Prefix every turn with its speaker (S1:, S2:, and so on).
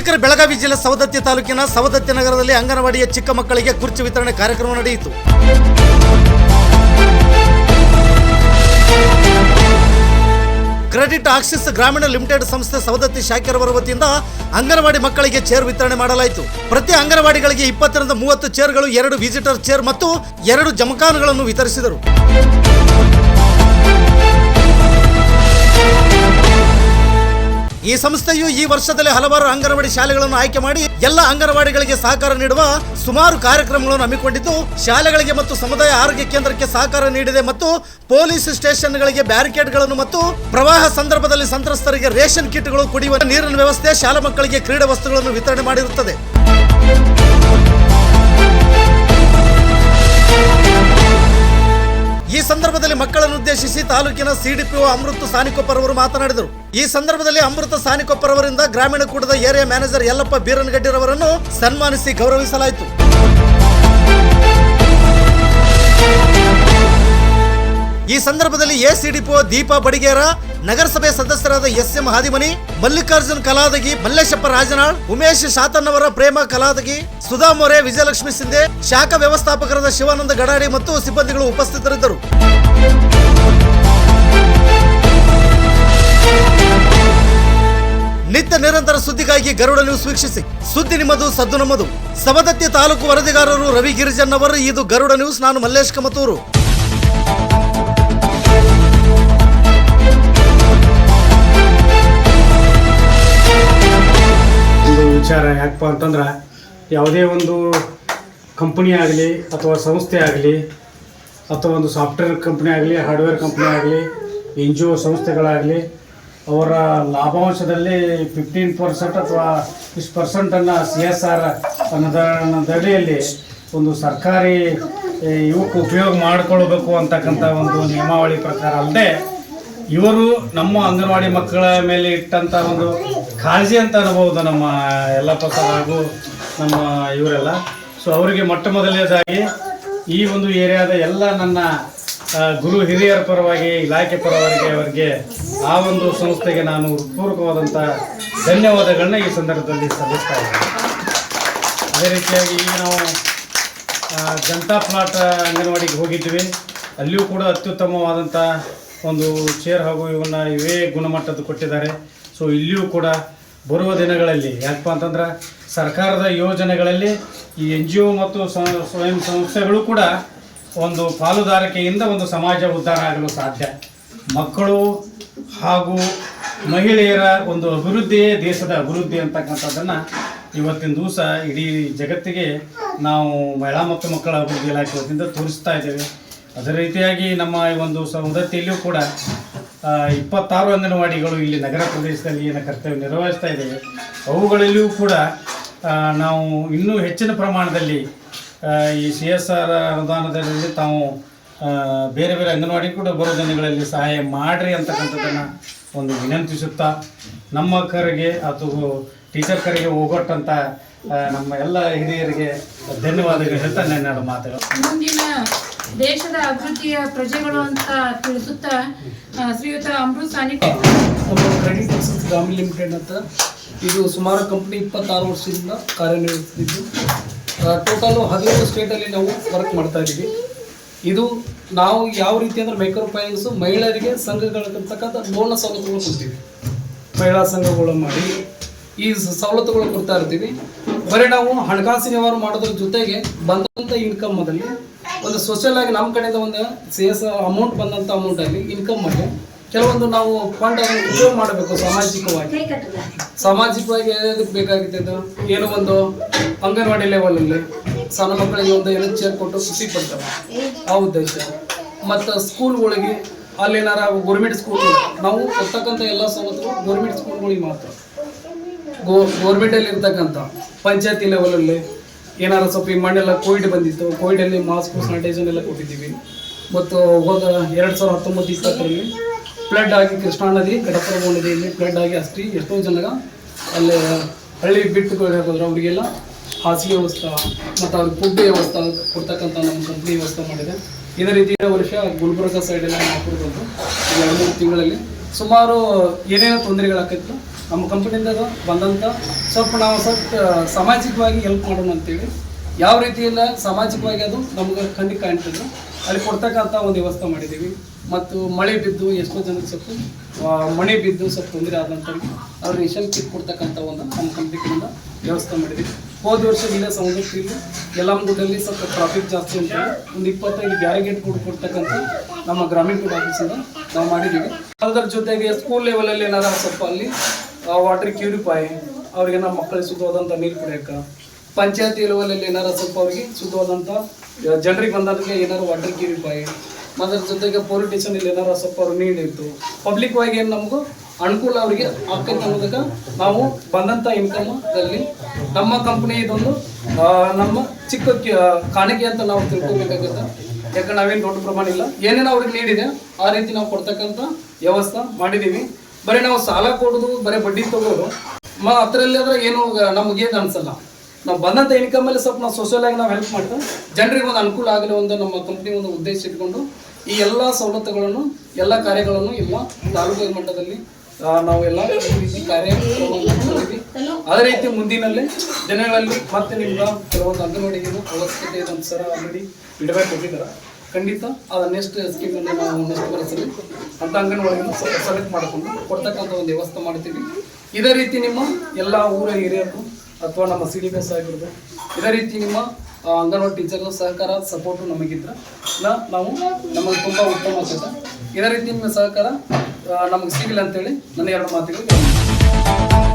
S1: ವೀಕ್ಷಕರ, ಬೆಳಗಾವಿ ಜಿಲ್ಲೆ ಸವದತ್ತಿ ತಾಲೂಕಿನ ಸವದತ್ತಿ ನಗರದಲ್ಲಿ ಅಂಗನವಾಡಿಯ ಚಿಕ್ಕ ಮಕ್ಕಳಿಗೆ ಕುರ್ಚಿ ವಿತರಣೆ ಕಾರ್ಯಕ್ರಮ ನಡೆಯಿತು. ಕ್ರೆಡಿಟ್ ಆಕ್ಸಿಸ್ ಗ್ರಾಮೀಣ ಲಿಮಿಟೆಡ್ ಸಂಸ್ಥೆ ಸವದತ್ತಿ ಶಾಖೆರವರ ವತಿಯಿಂದ ಅಂಗನವಾಡಿ ಮಕ್ಕಳಿಗೆ ಚೇರ್ ವಿತರಣೆ ಮಾಡಲಾಯಿತು. ಪ್ರತಿ ಅಂಗನವಾಡಿಗಳಿಗೆ 20 ರಿಂದ 30 ಚೇರ್ಗಳು, 2 ವಿಸಿಟರ್ ಚೇರ್ ಮತ್ತು 2 ಜಮಖಾನ್ಗಳನ್ನು ವಿತರಿಸಿದರು. ಈ ಸಂಸ್ಥೆಯು ಈ ವರ್ಷದಲ್ಲಿ ಹಲವಾರು ಅಂಗನವಾಡಿ ಶಾಲೆಗಳನ್ನು ಆಯ್ಕೆ ಮಾಡಿ ಎಲ್ಲ ಅಂಗನವಾಡಿಗಳಿಗೆ ಸಹಕಾರ ನೀಡುವ ಸುಮಾರು ಕಾರ್ಯಕ್ರಮಗಳನ್ನು ಹಮ್ಮಿಕೊಂಡಿದ್ದು, ಶಾಲೆಗಳಿಗೆ ಮತ್ತು ಸಮುದಾಯ ಆರೋಗ್ಯ ಕೇಂದ್ರಕ್ಕೆ ಸಹಕಾರ ನೀಡಿದೆ ಮತ್ತು ಪೊಲೀಸ್ ಸ್ಟೇಷನ್ಗಳಿಗೆ ಬ್ಯಾರಿಕೇಡ್ಗಳನ್ನು ಮತ್ತು ಪ್ರವಾಹ ಸಂದರ್ಭದಲ್ಲಿ ಸಂತ್ರಸ್ತರಿಗೆ ರೇಷನ್ ಕಿಟ್ಗಳು, ಕುಡಿಯುವ ನೀರಿನ ವ್ಯವಸ್ಥೆ, ಶಾಲಾ ಮಕ್ಕಳಿಗೆ ಕ್ರೀಡಾ ವಸ್ತುಗಳನ್ನು ವಿತರಣೆ ಮಾಡಿರುತ್ತದೆ. ಈ ಸಂದರ್ಭದಲ್ಲಿ ಮಕ್ಕಳನ್ನು ಉದ್ದೇಶಿಸಿ ತಾಲೂಕಿನ ಸಿಡಿಪಿಒ ಅಮೃತ ಸಾನಿಕೊಪ್ಪರ್ ಅವರು ಮಾತನಾಡಿದರು. ಈ ಸಂದರ್ಭದಲ್ಲಿ ಅಮೃತ ಸಾನಿಕೊಪ್ಪರ್ ಅವರಿಂದ ಗ್ರಾಮೀಣ ಕೂಟದ ಏರಿಯಾ ಮ್ಯಾನೇಜರ್ ಯಲ್ಲಪ್ಪ ಬೀರನಗಡ್ಡಿರವರನ್ನು ಸನ್ಮಾನಿಸಿ ಗೌರವಿಸಲಾಯಿತು. ಈ ಸಂದರ್ಭದಲ್ಲಿ ಎಸಿಡಿಪಿಒ ದೀಪಾ ಬಡಿಗೇರ, ನಗರಸಭೆ ಸದಸ್ಯರಾದ ಎಸ್ಎಂ ಹಾದಿಮನಿ, ಮಲ್ಲಿಕಾರ್ಜುನ್ ಕಲಾದಗಿ, ಮಲ್ಲೇಶಪ್ಪ ರಾಜನಾಳ್, ಉಮೇಶ್ ಶಾತನ್ನವರ, ಪ್ರೇಮ ಕಲಾದಗಿ, ಸುಧಾ ಮೊರೆ, ವಿಜಯಲಕ್ಷ್ಮಿ ಸಿಂಧೆ, ಶಾಖಾ ವ್ಯವಸ್ಥಾಪಕರಾದ ಶಿವಾನಂದ ಗಡಾಡಿ ಮತ್ತು ಸಿಬ್ಬಂದಿಗಳು ಉಪಸ್ಥಿತರಿದ್ದರು. ನಿತ್ಯ ನಿರಂತರ ಸುದ್ದಿಗಾಗಿ ಗರುಡ ನ್ಯೂಸ್ ವೀಕ್ಷಿಸಿ. ಸುದ್ದಿ ನಿಮ್ಮದು, ಸದ್ದು ನಮ್ಮದು. ಸವದತ್ತಿ ತಾಲೂಕು ವರದಿಗಾರರು ರವಿ ಗಿರಿಜನ್ ಅವರು. ಇದು ಗರುಡ ನ್ಯೂಸ್. ನಾನು ಮಲ್ಲೇಶ್ ಕಮತೂರು.
S2: ವಿಚಾರ ಯಾಕಪ್ಪ ಅಂತಂದ್ರೆ, ಯಾವುದೇ ಒಂದು ಕಂಪನಿ ಆಗಲಿ ಅಥವಾ ಸಂಸ್ಥೆ ಆಗಲಿ ಅಥವಾ ಒಂದು ಸಾಫ್ಟ್ವೇರ್ ಕಂಪ್ನಿ ಆಗಲಿ, ಹಾರ್ಡ್ವೇರ್ ಕಂಪ್ನಿ ಆಗಲಿ, NGO ಸಂಸ್ಥೆಗಳಾಗಲಿ, ಅವರ ಲಾಭಾಂಶದಲ್ಲಿ 15% ಅಥವಾ ಇಷ್ಟು ಪರ್ಸೆಂಟನ್ನು CSR ಅನ್ನೋದಡಿಯಲ್ಲಿ ಒಂದು ಸರ್ಕಾರಿ ಇವಕ್ಕೆ ಉಪಯೋಗ ಮಾಡಿಕೊಳ್ಬೇಕು ಅಂತಕ್ಕಂಥ ಒಂದು ನಿಯಮಾವಳಿ ಪ್ರಕಾರ ಅಲ್ಲದೆ, ಇವರು ನಮ್ಮ ಅಂಗನವಾಡಿ ಮಕ್ಕಳ ಮೇಲೆ ಇಟ್ಟಂಥ ಒಂದು ಕಾಳಜಿ ಅಂತ ಅನ್ಬೋದು ನಮ್ಮ ಯಲ್ಲಪ್ಪ ಸರ್ ಹಾಗೂ ನಮ್ಮ ಇವರೆಲ್ಲ. ಸೊ ಅವರಿಗೆ ಮೊಟ್ಟ ಮೊದಲನೇದಾಗಿ ಈ ಒಂದು ಏರಿಯಾದ ಎಲ್ಲ ನನ್ನ ಗುರು ಹಿರಿಯರ ಪರವಾಗಿ, ಇಲಾಖೆ ಪರವಾಗಿ ಅವರಿಗೆ, ಆ ಒಂದು ಸಂಸ್ಥೆಗೆ ನಾನು ಹೃತ್ಪೂರ್ವಕವಾದಂಥ ಧನ್ಯವಾದಗಳನ್ನ ಈ ಸಂದರ್ಭದಲ್ಲಿ ಸಲ್ಲಿಸ್ತಾ ಇದ್ದೇನೆ. ಅದೇ ರೀತಿಯಾಗಿ ಈಗ ನಾವು ಜನತಾ ಪ್ಲಾಟ್ ಅಂಗನವಾಡಿಗೆ ಹೋಗಿದ್ವಿ. ಅಲ್ಲಿಯೂ ಕೂಡ ಅತ್ಯುತ್ತಮವಾದಂಥ ಒಂದು ಚೇರ್ ಹಾಗೂ ಇವೇ ಗುಣಮಟ್ಟದ ಕೊಟ್ಟಿದ್ದಾರೆ. ಸೊ ಇಲ್ಲಿಯೂ ಕೂಡ ಬರುವ ದಿನಗಳಲ್ಲಿ ಯಾಕಪ್ಪ ಅಂತಂದ್ರೆ, ಸರ್ಕಾರದ ಯೋಜನೆಗಳಲ್ಲಿ ಈ NGO ಮತ್ತು ಸ್ವಯಂ ಸಂಸ್ಥೆಗಳು ಕೂಡ ಒಂದು ಪಾಲುದಾರಿಕೆಯಿಂದ ಒಂದು ಸಮಾಜ ಉದ್ಧಾರ ಆಗಲು ಸಾಧ್ಯ. ಮಕ್ಕಳು ಹಾಗೂ ಮಹಿಳೆಯರ ಒಂದು ಅಭಿವೃದ್ಧಿಯೇ ದೇಶದ ಅಭಿವೃದ್ಧಿ ಅಂತಕ್ಕಂಥದ್ದನ್ನು ಇವತ್ತಿನ ದಿವಸ ಇಡೀ ಜಗತ್ತಿಗೆ ನಾವು ಮಹಿಳಾ ಮತ್ತು ಮಕ್ಕಳ ಅಭಿವೃದ್ಧಿ ಇಲಾಖೆ ವತಿಯಿಂದ ತೋರಿಸ್ತಾ ಇದ್ದೇವೆ. ಅದೇ ರೀತಿಯಾಗಿ ನಮ್ಮ ಈ ಒಂದು ಸವದತ್ತಿಯಲ್ಲಿಯೂ ಕೂಡ 26 ಅಂಗನವಾಡಿಗಳು ಇಲ್ಲಿ ನಗರ ಪ್ರದೇಶದಲ್ಲಿ ಏನು ಕರ್ತವ್ಯ ನಿರ್ವಹಿಸ್ತಾ ಇದ್ದೇವೆ. ಅವುಗಳಲ್ಲಿಯೂ ಕೂಡ ನಾವು ಇನ್ನೂ ಹೆಚ್ಚಿನ ಪ್ರಮಾಣದಲ್ಲಿ ಈ CSR ಅನುದಾನದಲ್ಲಿ ತಾವು ಬೇರೆ ಬೇರೆ ಅಂಗನವಾಡಿ ಕೂಡ ಬರೋ ದಿನಗಳಲ್ಲಿ ಸಹಾಯ ಮಾಡಿರಿ ಅಂತಕ್ಕಂಥದ್ದನ್ನು ಒಂದು ವಿನಂತಿಸುತ್ತಾ, ನಮ್ಮ ಕರೆಗೆ ಅಥವಾ ಟೀಚರ್ ಕರೆಗೆ ಹೋಗೊಟ್ಟಂಥ ನಮ್ಮ ಎಲ್ಲ ಹಿರಿಯರಿಗೆ ಧನ್ಯವಾದಗಳು ಹೇಳ್ತಾ ನನ್ನ ಮಾತುಗಳು.
S3: ಮುಂದಿನ ದೇಶದ ಅಭಿವೃದ್ಧಿಯ ಪ್ರಜೆಗಳು ಅಂತ ತಿಳಿಸುತ್ತಾ ಶ್ರೀಯುತ ಅಮೃತ ಸಾನಿಕೊಪ್ಪರ್
S4: ನಮ್ಮ ಕ್ರೆಡಿಟ್ ಆಕ್ಸಿಸ್ ಗ್ರಾಮೀಣ ಲಿಮಿಟೆಡ್ ಅಂತ ಇದು ಸುಮಾರು ಕಂಪ್ನಿ 26 ವರ್ಷದಿಂದ ಕಾರ್ಯನಿರ್ವಹಿಸ್ತಿದ್ದು, ಟೋಟಲು 15 ಸ್ಟೇಟಲ್ಲಿ ನಾವು ವರ್ಕ್ ಮಾಡ್ತಾ ಇದ್ದೀವಿ. ಇದು ನಾವು ಯಾವ ರೀತಿ ಅಂದರೆ ಮೈಕ್ರೋ ಫೈನಾನ್ಸು ಮಹಿಳೆಯರಿಗೆ ಸಂಘಗಳಂತಕ್ಕಂಥ ಲೋನ್ ಸವಲತ್ತುಗಳು ಕೊಡ್ತೀವಿ. ಮಹಿಳಾ ಸಂಘಗಳು ಮಾಡಿ ಈ ಸವಲತ್ತುಗಳು ಕೊಡ್ತಾ ಇರ್ತೀವಿ. ಬರೀ ನಾವು ಹಣಕಾಸಿನ ವ್ಯವಹಾರ ಮಾಡೋದ್ರ ಜೊತೆಗೆ ಬಂದಂಥ ಇನ್ಕಮ್ಮಲ್ಲಿ ಒಂದು ಸೋಷಿಯಲ್ ಆಗಿ ನಮ್ಮ ಕಡೆಯಿಂದ ಒಂದು CSR ಅಮೌಂಟ್ ಬಂದಂಥ ಅಮೌಂಟಲ್ಲಿ ಇನ್ಕಮ್ ಮಾಡಿ ಕೆಲವೊಂದು ನಾವು ಫಂಡ್ ಅದನ್ನು ಉಪಯೋಗ ಮಾಡಬೇಕು. ಸಾಮಾಜಿಕವಾಗಿ ಯಾವುದಕ್ಕೆ ಬೇಕಾಗಿತ್ತು, ಏನೋ ಒಂದು ಅಂಗನವಾಡಿ ಲೆವೆಲಲ್ಲಿ ಸಣ್ಣ ಮಕ್ಕಳಿಗೆ ಒಂದು ಏನೋ ಚೇರ್ ಕೊಟ್ಟು ಖುಷಿ ಪಡ್ತಾರೆ, ಆ ಉದ್ದೇಶ. ಮತ್ತು ಸ್ಕೂಲ್ಗಳಿಗೆ ಅಲ್ಲೇನಾರ ಗೌರ್ಮೆಂಟ್ ಸ್ಕೂಲ್ಗಳು ನಾವು ಕೊಡ್ತಕ್ಕಂಥ ಎಲ್ಲ ಸವಲತ್ತುಗಳು ಗೌರ್ಮೆಂಟ್ ಸ್ಕೂಲ್ಗಳಿಗೆ ಮಾತ್ರ. ಗೌರ್ಮೆಂಟಲ್ಲಿ ಇರ್ತಕ್ಕಂಥ ಪಂಚಾಯತಿ ಲೆವೆಲಲ್ಲಿ ಏನಾರು ಸ್ವಲ್ಪ ಈ ಮಣ್ಣೆಲ್ಲ ಕೋವಿಡ್ ಬಂದಿತ್ತು, ಕೋವಿಡಲ್ಲಿ ಮಾಸ್ಕ್ ಸ್ಯಾನಿಟೈಸರ್ ಎಲ್ಲ ಕೊಟ್ಟಿದ್ದೀವಿ. ಮತ್ತು ಹೋದ 2019-20 ಫ್ಲಡ್ ಆಗಿ ಕೃಷ್ಣಾ ನದಿ, ಕಡಪುರ ನದಿಯಲ್ಲಿ ಫ್ಲಡ್ ಆಗಿ ಅಷ್ಟೇ ಎಷ್ಟೋ ಜನ ಅಲ್ಲಿ ಹಳ್ಳಿ ಬಿಟ್ಟು ಹೋದ್ರೆ ಅವರಿಗೆಲ್ಲ ಹಾಸಿಗೆ ವ್ಯವಸ್ಥೆ ಮತ್ತು ಅವ್ರಿಗೆ ಫುಡ್ ವ್ಯವಸ್ಥೆ ಕೊಡ್ತಕ್ಕಂಥ ನಮ್ಮ ಕಂಪ್ನಿ ವ್ಯವಸ್ಥೆ ಮಾಡಿದೆ. ಇದೇ ರೀತಿ ವರ್ಷ ಗುಲ್ಬರ್ಗ ಸೈಡೆಲ್ಲ ಹಾಕಿರ್ಬೋದು 2-3 ತಿಂಗಳಲ್ಲಿ ಸುಮಾರು ಏನೇನೋ ತೊಂದರೆಗಳಾಗ್ತಿತ್ತು ನಮ್ಮ ಕಂಪನಿಯಿಂದ ಬಂದಂಥ ಸ್ವಲ್ಪ ನಾವು ಸಾಮಾಜಿಕವಾಗಿ ಹೆಲ್ಪ್ ಮಾಡೋಣ ಅಂತೇಳಿ ಯಾವ ರೀತಿ ಇಲ್ಲ ಸಾಮಾಜಿಕವಾಗಿ ಅದು ನಮ್ಗೆ ಕಣ್ಣಿಗೆ ಕಾಣ್ತದೆ ಅಲ್ಲಿ ಕೊಡ್ತಕ್ಕಂಥ ಒಂದು ವ್ಯವಸ್ಥೆ ಮಾಡಿದ್ದೀವಿ. ಮತ್ತು ಮಳೆ ಬಿದ್ದು ಎಷ್ಟೋ ಜನಕ್ಕೆ ಸ್ವಲ್ಪ ಮಳೆ ಬಿದ್ದು ಸ್ವಲ್ಪ ತೊಂದರೆ ಆದಂಥವ್ರಿಗೆ ಅವ್ರು ರೇಷನ್ ಕಿಟ್ ಕೊಡ್ತಕ್ಕಂಥ ಒಂದು ನಮ್ಮ ಕಂಪ್ನಿಯಿಂದ ವ್ಯವಸ್ಥೆ ಮಾಡಿದ್ದೀವಿ. ಹೋದ ವರ್ಷ ಇಲ್ಲೇ ಸೌಂದರ್ಯಲ್ಲಿ ಯಲ್ಲಮ್ಮಗುಡ್ಡಲ್ಲಿ ಸ್ವಲ್ಪ ಟ್ರಾಫಿಕ್ ಜಾಸ್ತಿ ಅಂತ ಒಂದು 25 ಬ್ಯಾರಿಗೇಡ್ ಕೊಡ್ತಕ್ಕಂಥ ನಮ್ಮ ಗ್ರಾಮೀಣ ಫುಡ್ ಆಫೀಸಿಂದ ನಾವು ಮಾಡಿದ್ದೀವಿ. ಅದರ ಜೊತೆಗೆ ಸ್ಕೂಲ್ ಲೆವೆಲಲ್ಲಿ ಏನಾರ ಸ್ವಲ್ಪ ಅಲ್ಲಿ ವಾಟರ್ ಕ್ಯೂರಿಫೈ ಅವ್ರಿಗೆ ನಮ್ಮ ಮಕ್ಕಳಿಗೆ ಶುದ್ಧವಾದಂಥ ನೀರು ಕುಡಿಯೋಕೆ, ಪಂಚಾಯತಿ ಲೆವೆಲಲ್ಲಿ ಏನಾರ ಸ್ವಲ್ಪ ಅವ್ರಿಗೆ ಶುದ್ಧವಾದಂಥ ಜನರಿಗೆ ಬಂದವ್ರಿಗೆ ಏನಾರು ವಾಟರ್ ಕ್ಯೂರಿಫೈ, ಅದರ ಜೊತೆಗೆ ಪೊಲೀಸ್ ಸ್ಟೇಷನಲ್ಲಿ ಏನಾರು ಸ್ವಲ್ಪ ಅವ್ರು ನೀಡಿತ್ತು ಪಬ್ಲಿಕ್ ವಾಗಿ ಏನು ನಮಗೂ ಅನುಕೂಲ ಅವರಿಗೆ ಆಗ್ತೈತೆ ಅನ್ನೋದಕ್ಕೆ ನಾವು ಬಂದಂಥ ಇನ್ಕಮಲ್ಲಿ ನಮ್ಮ ಕಂಪ್ನಿ ಇದೊಂದು ನಮ್ಮ ಚಿಕ್ಕ ಕಾಣಿಕೆ ಅಂತ ನಾವು ತಿಳ್ಕೊಬೇಕಾಗುತ್ತೆ. ಯಾಕಂದ್ರೆ ನಾವೇನು ದೊಡ್ಡ ಪ್ರಮಾಣ ಇಲ್ಲ, ಏನೇನು ಅವ್ರಿಗೆ ನೀಡಿದೆ ಆ ರೀತಿ ನಾವು ಕೊಡ್ತಕ್ಕಂಥ ವ್ಯವಸ್ಥೆ ಮಾಡಿದ್ದೀವಿ. ಬರೀ ನಾವು ಸಾಲ ಕೊಡೋದು ಬರೀ ಬಡ್ಡಿ ತಗೋದು ಅದರಲ್ಲಿ ಆದ್ರೆ ಏನು ನಮಗೇನು ಅನ್ಸಲ್ಲ. ನಾವು ಬಂದಂಥ ಇನ್ಕಮಲ್ಲಿ ಸ್ವಲ್ಪ ನಾವು ಸೋಷಿಯಲ್ ಆಗಿ ನಾವು ಹೆಲ್ಪ್ ಮಾಡ್ತಾ ಜನರಿಗೆ ಒಂದು ಅನುಕೂಲ ಆಗಲಿ ಒಂದು ನಮ್ಮ ಕಂಪ್ನಿ ಒಂದು ಉದ್ದೇಶ ಇಟ್ಕೊಂಡು ಈ ಎಲ್ಲ ಸವಲತ್ತುಗಳನ್ನು ಎಲ್ಲ ಕಾರ್ಯಗಳನ್ನು ಎಲ್ಲ ತಾಲೂಕು ಮಟ್ಟದಲ್ಲಿ ನಾವೆಲ್ಲ ಈ ರೀತಿ ಕಾರ್ಯಕ್ರಮವನ್ನು ಮಾಡಿದ್ವಿ. ಅದೇ ರೀತಿ ಮುಂದಿನಲ್ಲಿ ದಿನಗಳಲ್ಲಿ ಮತ್ತೆ ನಿಮ್ಗೆ ಕೆಲವೊಂದು ಅಂಗನವಾಡಿಗೆ ಅವಶ್ಯಕತೆ ಇದೆ ಅಂತ ಸರ್ ಆಲ್ರೆಡಿ ಇಡಬೇಕು ಕೊಟ್ಟಿದ್ದಾರೆ. ಖಂಡಿತ ಅದು ನೆಕ್ಸ್ಟ್ ಸ್ಕೀಮನ್ನು ನಾವು ನೆಕ್ಸ್ಟ್ ವರ್ಷದಲ್ಲಿ ಅಂತ ಅಂಗನವಾಡಿಯನ್ನು ಸೆಲೆಕ್ಟ್ ಮಾಡಿಕೊಂಡು ಕೊಡ್ತಕ್ಕಂಥ ಒಂದು ವ್ಯವಸ್ಥೆ ಮಾಡ್ತೀವಿ. ಇದೇ ರೀತಿ ನಿಮ್ಮ ಎಲ್ಲ ಊರ ಹಿರಿಯರು ಅಥವಾ ನಮ್ಮ CDPS ಆಗಿರ್ಬೋದು ಇದೇ ರೀತಿ ನಿಮ್ಮ ಅಂಗನವಾಡಿ ಟೀಚರ್ ಸಹಕಾರ ಸಪೋರ್ಟು ನಮಗಿದ್ರೆ ನಾವು ನಮಗೆ ತುಂಬ ಉತ್ತಮ ಆಗ್ತದೆ. ಇದೇ ರೀತಿ ನಿಮ್ಮ ಸಹಕಾರ ನಮಗೆ ಸಿಗಲಿ ಅಂತೇಳಿ ನನ್ನ 2 ಮಾತುಗಳು.